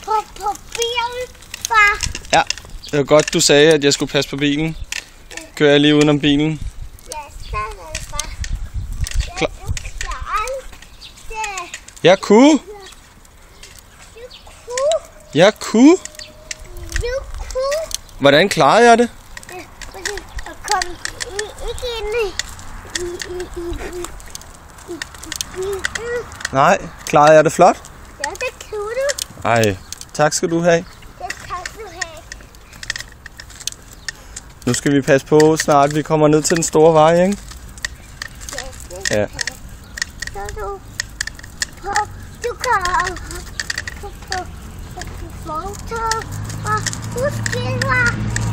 på bilen, far. Ja, det var godt, du sagde, at jeg skulle passe på bilen. Kører jeg lige udenom bilen? Ja, så er det, far. Jeg kunne. Jeg kunne. Hvordan klarede jeg det? Og kom ikke ind i Nej, klarede jeg det flot? Ja, det kunne du. Ej, tak skal du have. Det kan du have. Nu skal vi passe på snart, vi kommer ned til den store vej, ikke? Ja, Ja. så du kan på foto, og du skal